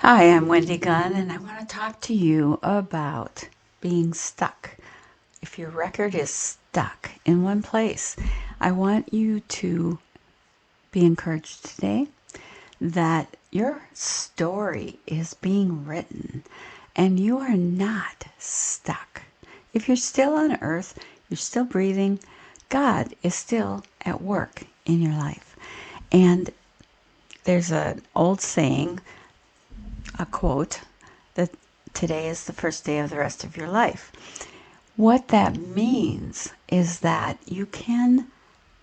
Hi, I'm Wendy Gunn, and I want to talk to you about being stuck. If your record is stuck in one place, I want you to be encouraged today that your story is being written and you are not stuck. If you're still on earth, you're still breathing, God is still at work in your life. And there's an old saying, a quote, that today is the first day of the rest of your life. What that means is that you can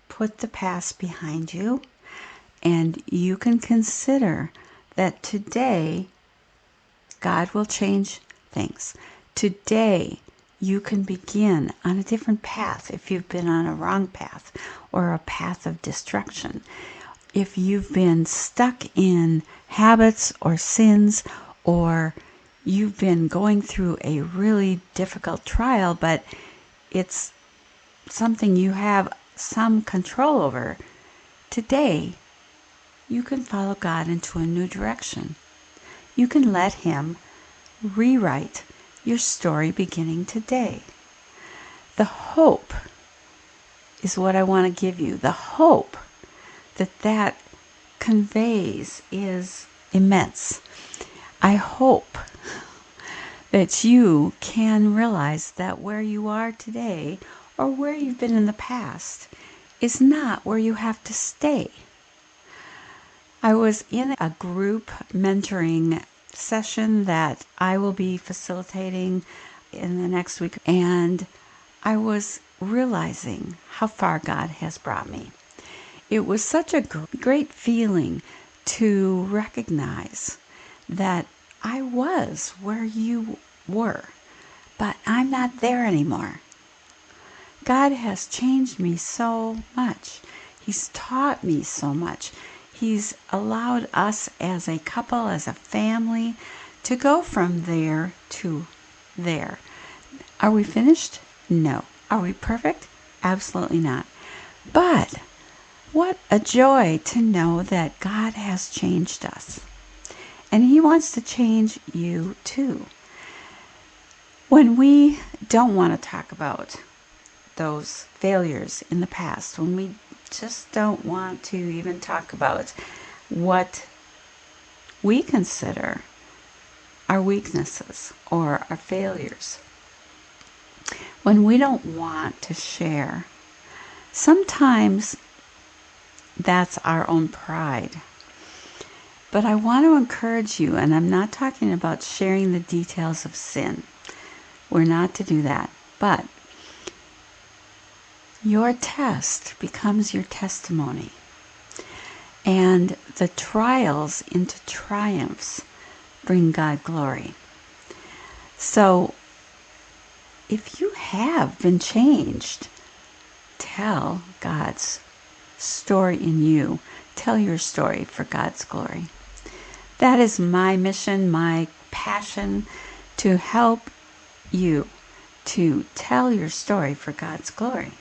put the past behind you and you can consider that today God will change things. Today you can begin on a different path if you've been on a wrong path or a path of destruction. If you've been stuck in habits or sins, or you've been going through a really difficult trial, but it's something you have some control over, today you can follow God into a new direction. You can let Him rewrite your story beginning today. The hope is what I want to give you. The hope that conveys is immense. I hope that you can realize that where you are today or where you've been in the past is not where you have to stay. I was in a group mentoring session that I will be facilitating in the next week, and I was realizing how far God has brought me. It was such a great feeling to recognize that I was where you were, but I'm not there anymore. God has changed me so much. He's taught me so much. He's allowed us as a couple, as a family, to go from there to there. Are we finished? No. Are we perfect? Absolutely not. But what a joy to know that God has changed us. And He wants to change you too. When we don't want to talk about those failures in the past, when we just don't want to even talk about what we consider our weaknesses or our failures, when we don't want to share, sometimes that's our own pride. But I want to encourage you, and I'm not talking about sharing the details of sin. We're not to do that. But your test becomes your testimony. And the trials into triumphs bring God glory. So if you have been changed, tell God's story in you. Tell your story for God's glory. That is my mission, my passion, to help you to tell your story for God's glory.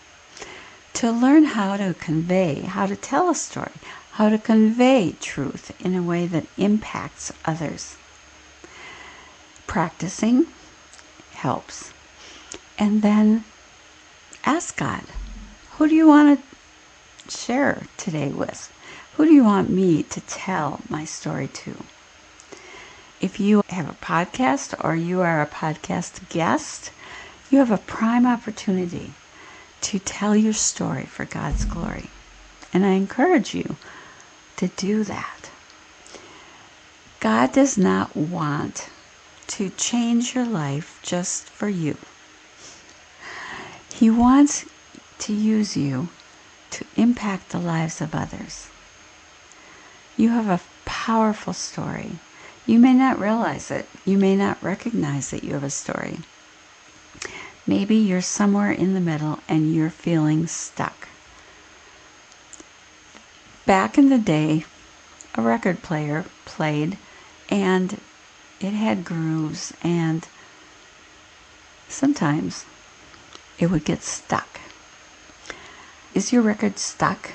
To learn how to convey, how to tell a story, how to convey truth in a way that impacts others. Practicing helps. And then ask God, who do you want to share today with? Who do you want me to tell my story to? If you have a podcast or you are a podcast guest, you have a prime opportunity to tell your story for God's glory. And I encourage you to do that. God does not want to change your life just for you. He wants to use you to impact the lives of others. You have a powerful story. You may not realize it. You may not recognize that you have a story. Maybe you're somewhere in the middle and you're feeling stuck. Back in the day, a record player played and it had grooves, and sometimes it would get stuck. Is your record stuck?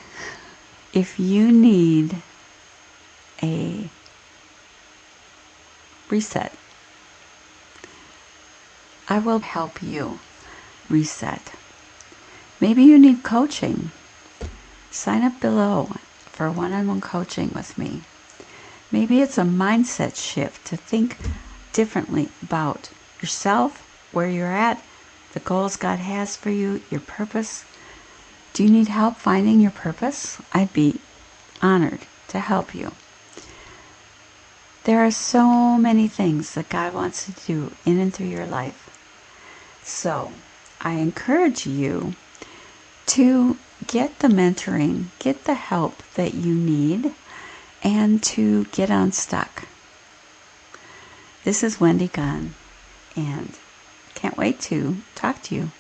If you need a reset. I will help you reset. Maybe you need coaching. Sign up below for one-on-one coaching with me. Maybe it's a mindset shift to think differently about yourself, where you're at, the goals God has for you, your purpose. Do you need help finding your purpose? I'd be honored to help you. There are so many things that God wants to do in and through your life. So I encourage you to get the mentoring, get the help that you need, and to get unstuck. This is Wendy Gunn, and can't wait to talk to you.